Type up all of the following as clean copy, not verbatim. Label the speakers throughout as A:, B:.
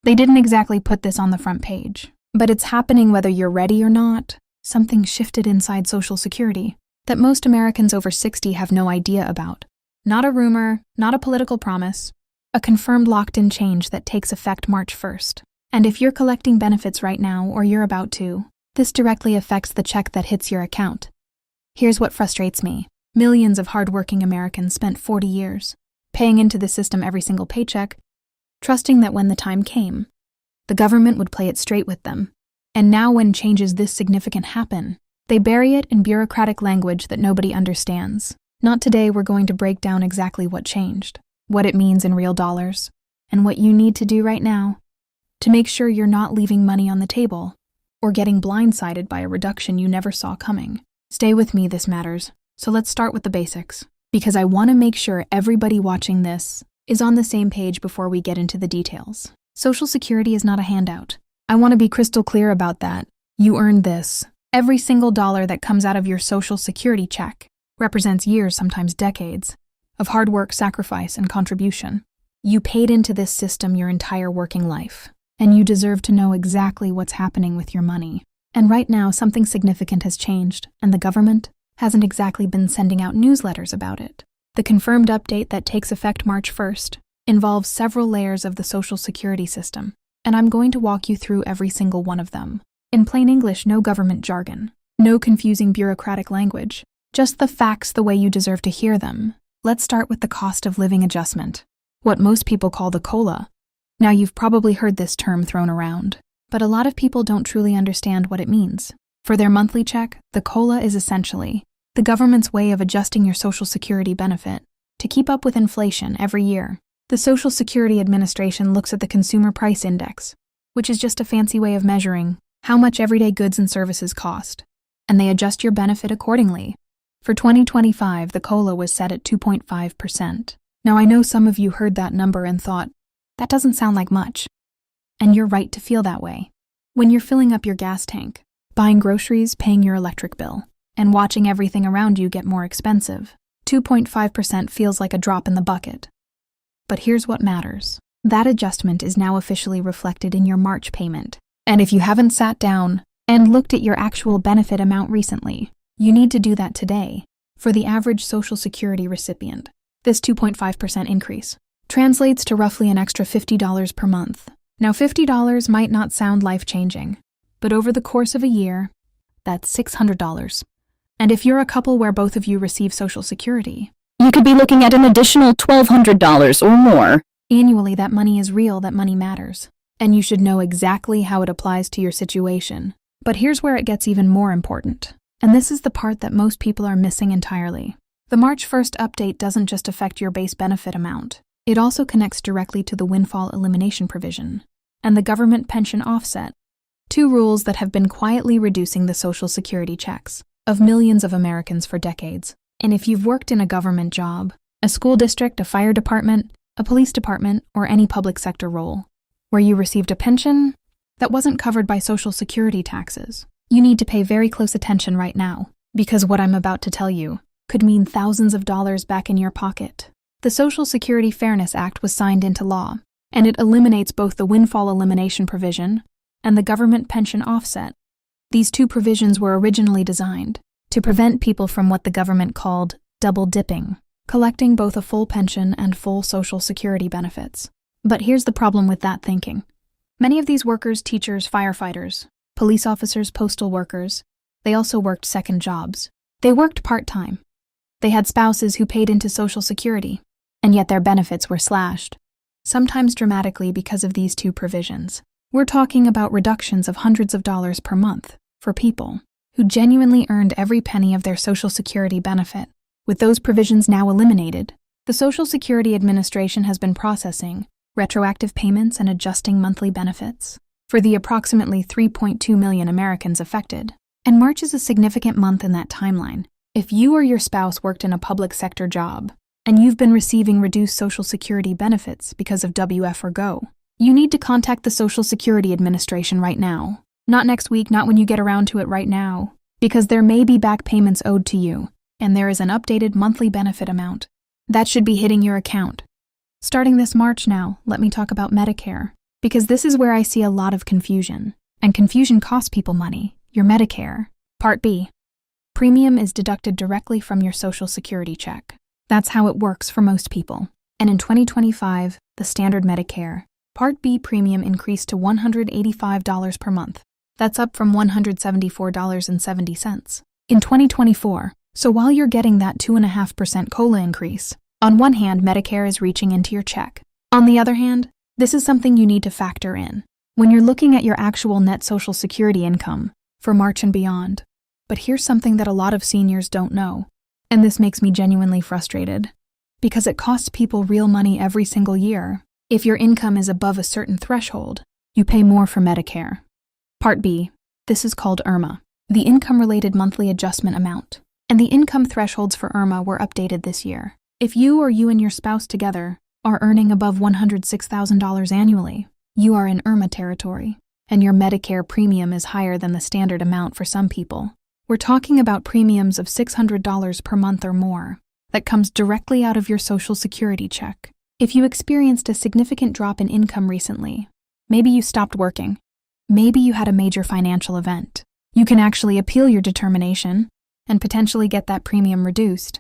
A: They didn't exactly put this on the front page, but it's happening whether you're ready or not. Something shifted inside Social Security that most Americans over 60 have no idea about. Not a rumor, not a political promise, a confirmed locked-in change that takes effect March 1st. And if you're collecting benefits right now or you're about to, this directly affects the check that hits your account. Here's what frustrates me. Millions of hardworking Americans spent 40 years paying into the system every single paycheck, trusting that when the time came, the government would play it straight with them. And now when changes this significant happen, they bury it in bureaucratic language that nobody understands. Not today. We're going to break down exactly what changed, what it means in real dollars, and what you need to do right now to make sure you're not leaving money on the table or getting blindsided by a reduction you never saw coming. Stay with me, this matters. So let's start with the basics, because I want to make sure everybody watching this is on the same page before we get into the details. Social Security is not a handout. I want to be crystal clear about that. You earned this. Every single dollar that comes out of your Social Security check represents years, sometimes decades, of hard work, sacrifice, and contribution. You paid into this system your entire working life, and you deserve to know exactly what's happening with your money. And right now, something significant has changed, and the government hasn't exactly been sending out newsletters about it. The confirmed update that takes effect March 1st involves several layers of the Social Security system, and I'm going to walk you through every single one of them. In plain English, no government jargon, no confusing bureaucratic language, just the facts the way you deserve to hear them. Let's start with the cost of living adjustment, what most people call the COLA. Now, you've probably heard this term thrown around, but a lot of people don't truly understand what it means. For their monthly check, the COLA is essentially the government's way of adjusting your Social Security benefit to keep up with inflation every year. The Social Security Administration looks at the Consumer Price Index, which is just a fancy way of measuring how much everyday goods and services cost, and they adjust your benefit accordingly. For 2025, the COLA was set at 2.5%. Now, I know some of you heard that number and thought, that doesn't sound like much. And you're right to feel that way. When you're filling up your gas tank, buying groceries, paying your electric bill, and watching everything around you get more expensive, 2.5% feels like a drop in the bucket. But here's what matters. That adjustment is now officially reflected in your March payment. And if you haven't sat down and looked at your actual benefit amount recently, you need to do that today. For the average Social Security recipient, this 2.5% increase translates to roughly an extra $50 per month. Now, $50 might not sound life-changing, but over the course of a year, that's $600. And if you're a couple where both of you receive Social Security,
B: you could be looking at an additional $1,200 or more.
A: Annually, that money is real, that money matters. And you should know exactly how it applies to your situation. But here's where it gets even more important. And this is the part that most people are missing entirely. The March 1st update doesn't just affect your base benefit amount. It also connects directly to the windfall elimination provision and the government pension offset, two rules that have been quietly reducing the Social Security checks of millions of Americans for decades. And if you've worked in a government job, a school district, a fire department, a police department, or any public sector role, where you received a pension that wasn't covered by Social Security taxes, you need to pay very close attention right now, because what I'm about to tell you could mean thousands of dollars back in your pocket. The Social Security Fairness Act was signed into law, and it eliminates both the windfall elimination provision and the government pension offset. These two provisions were originally designed to prevent people from what the government called double dipping, collecting both a full pension and full Social Security benefits. But here's the problem with that thinking. Many of these workers, teachers, firefighters, police officers, postal workers, they also worked second jobs. They worked part-time. They had spouses who paid into Social Security, and yet their benefits were slashed, sometimes dramatically because of these two provisions. We're talking about reductions of hundreds of dollars per month for people who genuinely earned every penny of their Social Security benefit. With those provisions now eliminated, the Social Security Administration has been processing retroactive payments and adjusting monthly benefits for the approximately 3.2 million Americans affected. And March is a significant month in that timeline. If you or your spouse worked in a public sector job, and you've been receiving reduced Social Security benefits because of WF or GO, you need to contact the Social Security Administration right now. Not next week, not when you get around to it, right now, because there may be back payments owed to you, and there is an updated monthly benefit amount that should be hitting your account. Starting this March now, let me talk about Medicare, because this is where I see a lot of confusion. And confusion costs people money. Your Medicare Part B premium is deducted directly from your Social Security check. That's how it works for most people. And in 2025, the standard Medicare Part B premium increased to $185 per month. That's up from $174.70 in 2024. So while you're getting that 2.5% COLA increase, on one hand, Medicare is reaching into your check. On the other hand, this is something you need to factor in when you're looking at your actual net Social Security income for March and beyond. But here's something that a lot of seniors don't know, and this makes me genuinely frustrated, because it costs people real money every single year. If your income is above a certain threshold, you pay more for Medicare Part B. This is called IRMA, the Income-Related Monthly Adjustment Amount, and the income thresholds for IRMA were updated this year. If you or you and your spouse together are earning above $106,000 annually, you are in IRMA territory, and your Medicare premium is higher than the standard amount for some people. We're talking about premiums of $600 per month or more that comes directly out of your Social Security check. If you experienced a significant drop in income recently, maybe you stopped working, maybe you had a major financial event, you can actually appeal your determination and potentially get that premium reduced.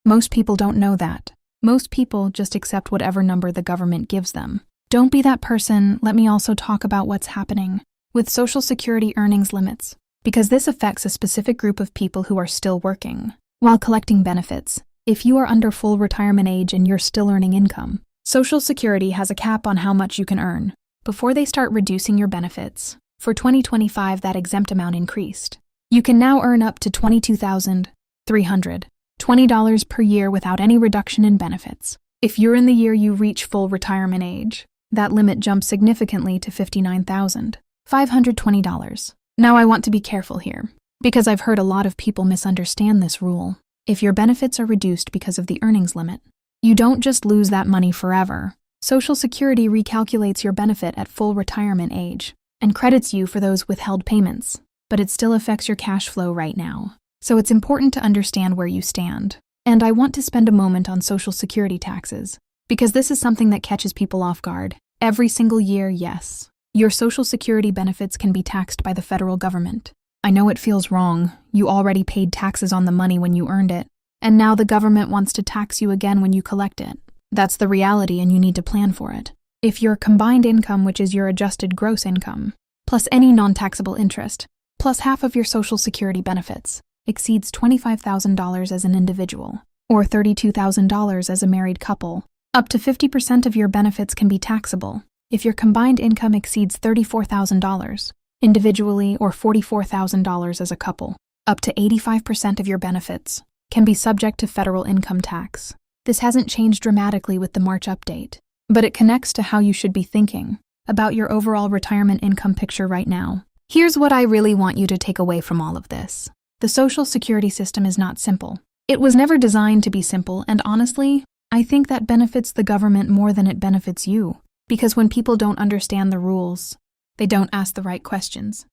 A: Most people don't know that. Most people just accept whatever number the government gives them. Don't be that person. Let me also talk about what's happening with Social Security earnings limits, because this affects a specific group of people who are still working while collecting benefits. If you are under full retirement age and you're still earning income, Social Security has a cap on how much you can earn before they start reducing your benefits. For 2025, that exempt amount increased. You can now earn up to $22,320 per year without any reduction in benefits. If you're in the year you reach full retirement age, that limit jumps significantly to $59,520. Now I want to be careful here, because I've heard a lot of people misunderstand this rule. If your benefits are reduced because of the earnings limit, you don't just lose that money forever. Social Security recalculates your benefit at full retirement age and credits you for those withheld payments, but it still affects your cash flow right now. So it's important to understand where you stand. And I want to spend a moment on Social Security taxes, because this is something that catches people off guard. Every single year, yes, your Social Security benefits can be taxed by the federal government. I know it feels wrong. You already paid taxes on the money when you earned it, and now the government wants to tax you again when you collect it. That's the reality, and you need to plan for it. If your combined income, which is your adjusted gross income, plus any non-taxable interest, plus half of your Social Security benefits, exceeds $25,000 as an individual, or $32,000 as a married couple, up to 50% of your benefits can be taxable. If your combined income exceeds $34,000 individually or $44,000 as a couple, up to 85% of your benefits can be subject to federal income tax. This hasn't changed dramatically with the March update, but it connects to how you should be thinking about your overall retirement income picture right now. Here's what I really want you to take away from all of this. The Social Security system is not simple. It was never designed to be simple, and honestly, I think that benefits the government more than it benefits you. Because when people don't understand the rules, they don't ask the right questions.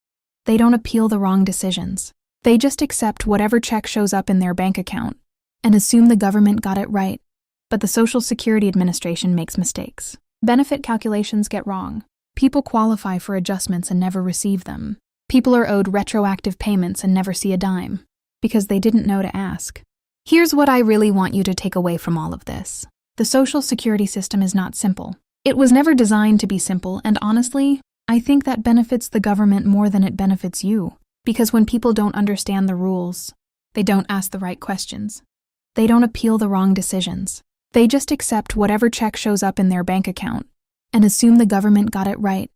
A: They don't appeal the wrong decisions. They just accept whatever check shows up in their bank account and assume the government got it right. But the Social Security Administration makes mistakes. Benefit calculations get wrong. People qualify for adjustments and never receive them. People are owed retroactive payments and never see a dime because they didn't know to ask. Here's what I really want you to take away from all of this. The Social Security system is not simple. It was never designed to be simple, and honestly, I think that benefits the government more than it benefits you. Because when people don't understand the rules, they don't ask the right questions. They don't appeal the wrong decisions. They just accept whatever check shows up in their bank account and assume the government got it right.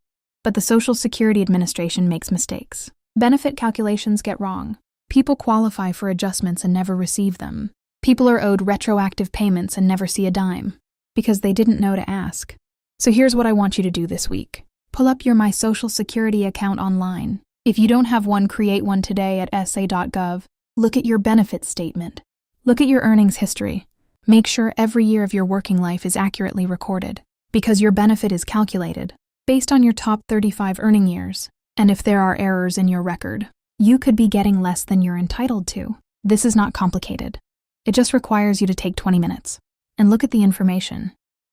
A: But the Social Security Administration makes mistakes. Benefit calculations get wrong. People qualify for adjustments and never receive them. People are owed retroactive payments and never see a dime because they didn't know to ask. So here's what I want you to do this week. Pull up your My Social Security account online. If you don't have one, create one today at sa.gov. Look at your benefit statement. Look at your earnings history. Make sure every year of your working life is accurately recorded, because your benefit is calculated based on your top 35 earning years. And if there are errors in your record, you could be getting less than you're entitled to. This is not complicated. It just requires you to take 20 minutes and look at the information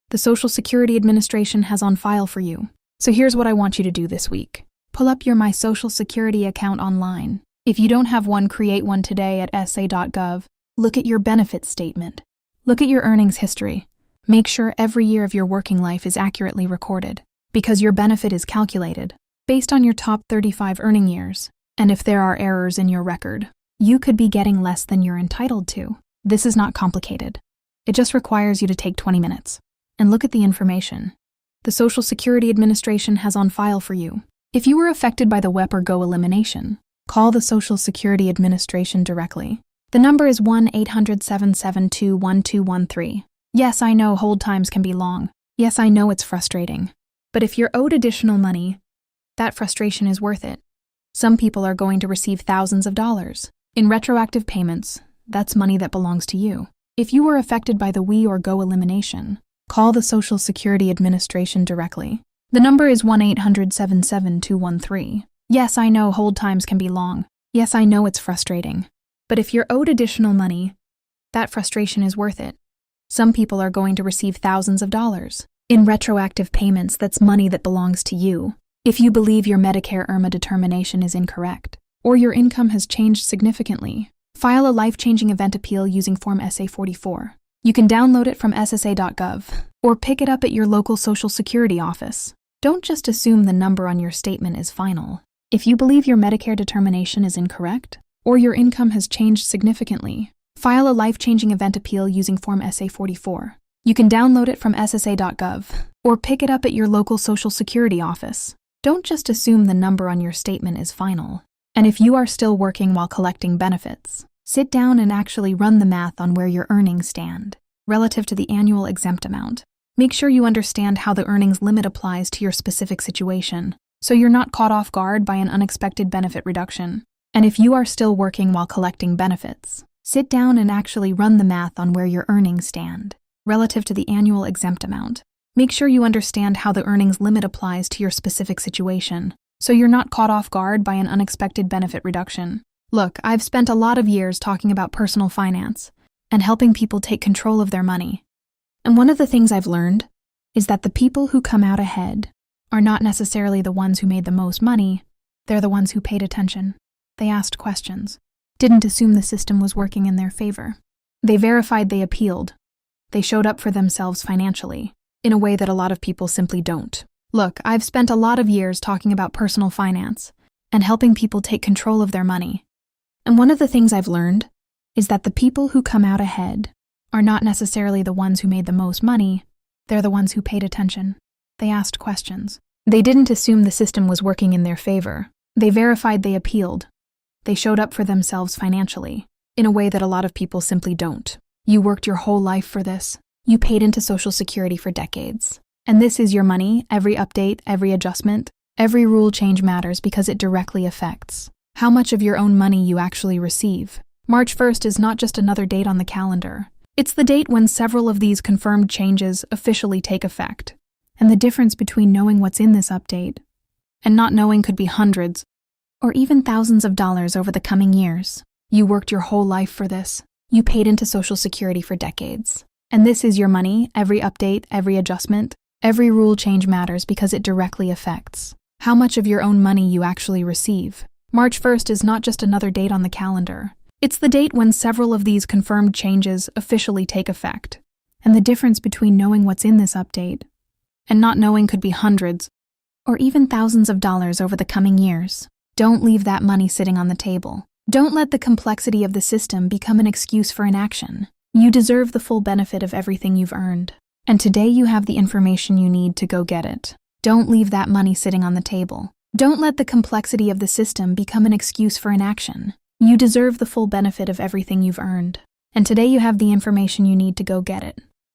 A: the Social Security Administration has on file for you. So here's what I want you to do this week. Pull up your My Social Security account online. If you don't have one, create one today at sa.gov. Look at your benefit statement. Look at your earnings history. Make sure every year of your working life is accurately recorded, because your benefit is calculated based on your top 35 earning years. And if there are errors in your record, you could be getting less than you're entitled to. This is not complicated. It just requires you to take 20 minutes and look at the information the Social Security Administration has on file for you. If you were affected by the WEP or GO elimination, call the Social Security Administration directly. The number is 1-800-772-1213. Yes, I know hold times can be long. Yes, I know it's frustrating. But if you're owed additional money, that frustration is worth it. Some people are going to receive thousands of dollars in retroactive payments. That's money that belongs to you. If you were affected by the WE or GO elimination, call the Social Security Administration directly. The number is 1-800-772-1213. Yes, I know hold times can be long. Yes, I know it's frustrating. But if you're owed additional money, that frustration is worth it. Some people are going to receive thousands of dollars in retroactive payments. That's money that belongs to you. If you believe your Medicare IRMA determination is incorrect, or your income has changed significantly, file a life-changing event appeal using Form SA-44. You can download it from ssa.gov, or pick it up at your local Social Security office. Don't just assume the number on your statement is final. If you believe your Medicare determination is incorrect, or your income has changed significantly, file a life-changing event appeal using Form SA-44. You can download it from ssa.gov, or pick it up at your local Social Security office. Don't just assume the number on your statement is final. And if you are still working while collecting benefits, sit down and actually run the math on where your earnings stand relative to the annual exempt amount. Make sure you understand how the earnings limit applies to your specific situation, so you're not caught off guard by an unexpected benefit reduction. And if you are still working while collecting benefits, sit down and actually run the math on where your earnings stand relative to the annual exempt amount. Make sure you understand how the earnings limit applies to your specific situation, so you're not caught off guard by an unexpected benefit reduction. Look, I've spent a lot of years talking about personal finance and helping people take control of their money. And one of the things I've learned is that the people who come out ahead are not necessarily the ones who made the most money. They're the ones who paid attention. They asked questions, didn't assume the system was working in their favor. They verified, they appealed. They showed up for themselves financially, in a way that a lot of people simply don't. Look, I've spent a lot of years talking about personal finance and helping people take control of their money. And one of the things I've learned is that the people who come out ahead are not necessarily the ones who made the most money. They're the ones who paid attention. They asked questions. They didn't assume the system was working in their favor. They verified, they appealed. They showed up for themselves financially, in a way that a lot of people simply don't. You worked your whole life for this. You paid into Social Security for decades. And this is your money. Every update, every adjustment, every rule change matters because it directly affects how much of your own money you actually receive. March 1st is not just another date on the calendar. It's the date when several of these confirmed changes officially take effect. And the difference between knowing what's in this update and not knowing could be hundreds or even thousands of dollars over the coming years. You worked your whole life for this. You paid into Social Security for decades. And this is your money. Every update, every adjustment, every rule change matters because it directly affects how much of your own money you actually receive. March 1st is not just another date on the calendar. It's the date when several of these confirmed changes officially take effect. And the difference between knowing what's in this update and not knowing could be hundreds or even thousands of dollars over the coming years. Don't leave that money sitting on the table. Don't let the complexity of the system become an excuse for inaction. You deserve the full benefit of everything you've earned. And today you have the information you need to go get it. Don't leave that money sitting on the table. Don't let the complexity of the system become an excuse for inaction. You deserve the full benefit of everything you've earned. And today you have the information you need to go get it.